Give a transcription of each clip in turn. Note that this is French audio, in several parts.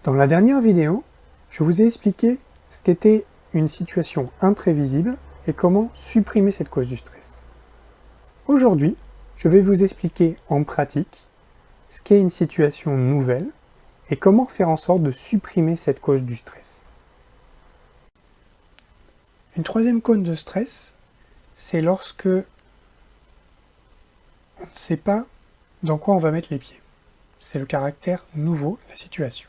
Dans la dernière vidéo, je vous ai expliqué ce qu'était une situation imprévisible et comment supprimer cette cause du stress. Aujourd'hui, je vais vous expliquer en pratique ce qu'est une situation nouvelle et comment faire en sorte de supprimer cette cause du stress. Une troisième cause de stress, c'est lorsque on ne sait pas dans quoi on va mettre les pieds. C'est le caractère nouveau de la situation.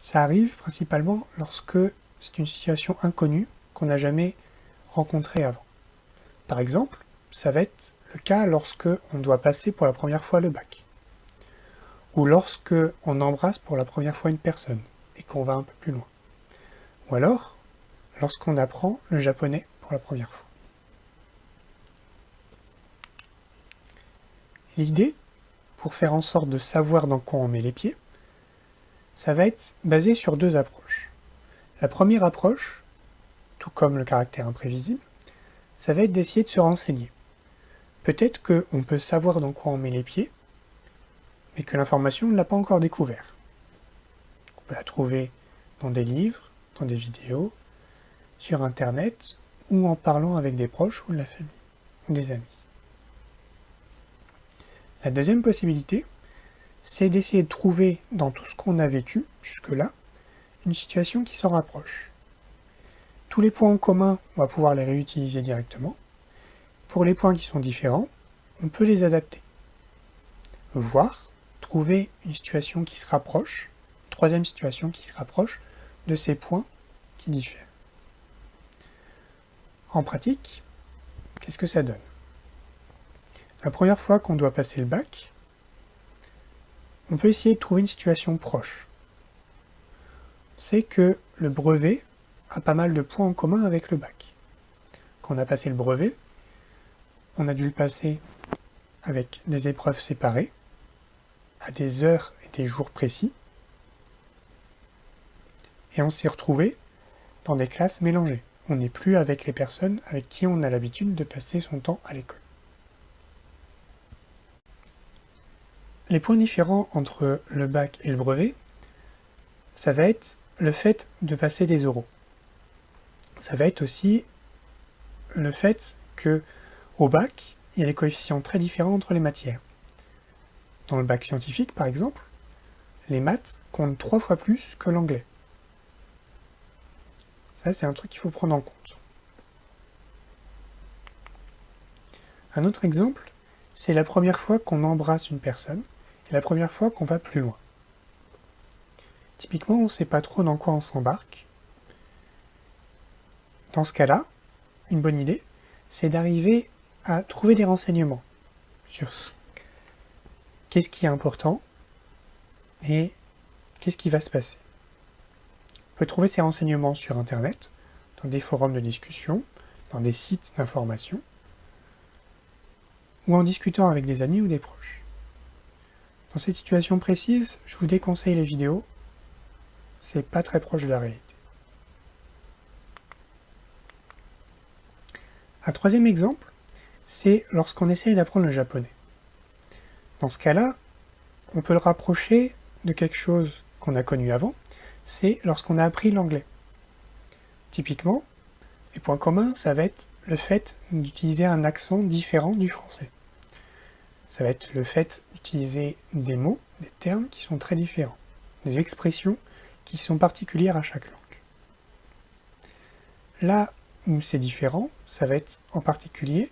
Ça arrive principalement lorsque c'est une situation inconnue qu'on n'a jamais rencontrée avant. Par exemple, ça va être le cas lorsque on doit passer pour la première fois le bac, ou lorsque on embrasse pour la première fois une personne et qu'on va un peu plus loin, ou alors lorsqu'on apprend le japonais pour la première fois. L'idée, pour faire en sorte de savoir dans quoi on met les pieds, ça va être basé sur deux approches. La première approche, tout comme le caractère imprévisible, ça va être d'essayer de se renseigner. Peut-être qu'on peut savoir dans quoi on met les pieds, mais que l'information ne l'a pas encore découvert. On peut la trouver dans des livres, dans des vidéos, sur Internet, ou en parlant avec des proches ou de la famille, ou des amis. La deuxième possibilité, c'est d'essayer de trouver dans tout ce qu'on a vécu jusque-là, une situation qui s'en rapproche. Tous les points en commun, on va pouvoir les réutiliser directement. Pour les points qui sont différents, on peut les adapter. Voire trouver une situation qui se rapproche, une troisième situation qui se rapproche de ces points qui diffèrent. En pratique, qu'est-ce que ça donne? La première fois qu'on doit passer le bac, on peut essayer de trouver une situation proche. On sait que le brevet a pas mal de points en commun avec le bac. Quand on a passé le brevet, on a dû le passer avec des épreuves séparées, à des heures et des jours précis, et on s'est retrouvé dans des classes mélangées. On n'est plus avec les personnes avec qui on a l'habitude de passer son temps à l'école. Les points différents entre le bac et le brevet, ça va être le fait de passer des oraux. Ça va être aussi le fait que au bac, il y a des coefficients très différents entre les matières. Dans le bac scientifique, par exemple, les maths comptent 3 fois plus que l'anglais. Ça, c'est un truc qu'il faut prendre en compte. Un autre exemple, c'est la première fois qu'on embrasse une personne et la première fois qu'on va plus loin. Typiquement, on ne sait pas trop dans quoi on s'embarque. Dans ce cas-là, une bonne idée, c'est d'arriver à trouver des renseignements sur qu'est-ce qui est important et qu'est-ce qui va se passer. On peut trouver ces renseignements sur Internet, dans des forums de discussion, dans des sites d'information, ou en discutant avec des amis ou des proches. Dans cette situation précise, je vous déconseille les vidéos, c'est pas très proche de la réalité. Un troisième exemple, c'est lorsqu'on essaye d'apprendre le japonais. Dans ce cas-là, on peut le rapprocher de quelque chose qu'on a connu avant, c'est lorsqu'on a appris l'anglais. Typiquement, les points communs, ça va être le fait d'utiliser un accent différent du français. Ça va être le fait d'utiliser des mots, des termes qui sont très différents, des expressions qui sont particulières à chaque langue. Là où c'est différent, ça va être en particulier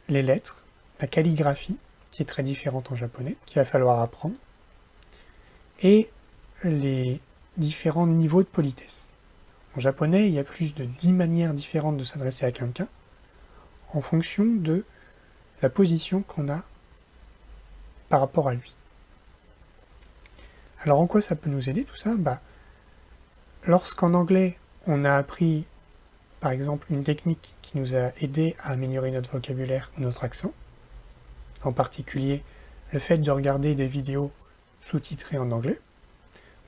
les lettres, la calligraphie, qui est très différente en japonais, qu'il va falloir apprendre, et les différents niveaux de politesse. En japonais, il y a plus de 10 manières différentes de s'adresser à quelqu'un, en fonction de la position qu'on a par rapport à lui. Alors en quoi ça peut nous aider tout ça? Lorsqu'en anglais, on a appris par exemple une technique qui nous a aidé à améliorer notre vocabulaire ou notre accent, en particulier le fait de regarder des vidéos sous-titrées en anglais,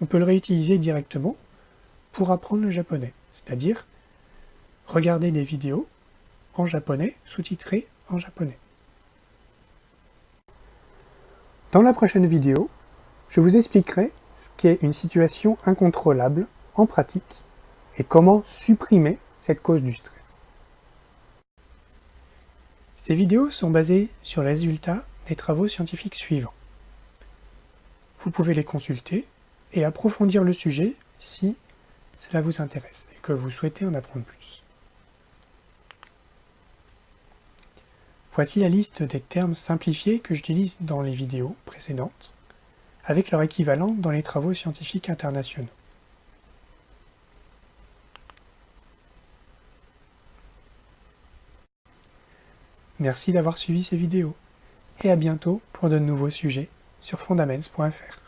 on peut le réutiliser directement pour apprendre le japonais, c'est-à-dire regarder des vidéos en japonais sous-titrées en japonais. Dans la prochaine vidéo, Je vous expliquerai ce qu'est une situation incontrôlable en pratique et comment supprimer cette cause du stress. Ces vidéos sont basées sur les résultats des travaux scientifiques suivants. Vous pouvez les consulter et approfondir le sujet si cela vous intéresse et que vous souhaitez en apprendre plus. Voici la liste des termes simplifiés que j'utilise dans les vidéos précédentes, avec leur équivalent dans les travaux scientifiques internationaux. Merci d'avoir suivi ces vidéos, et à bientôt pour de nouveaux sujets sur Fundaments.fr.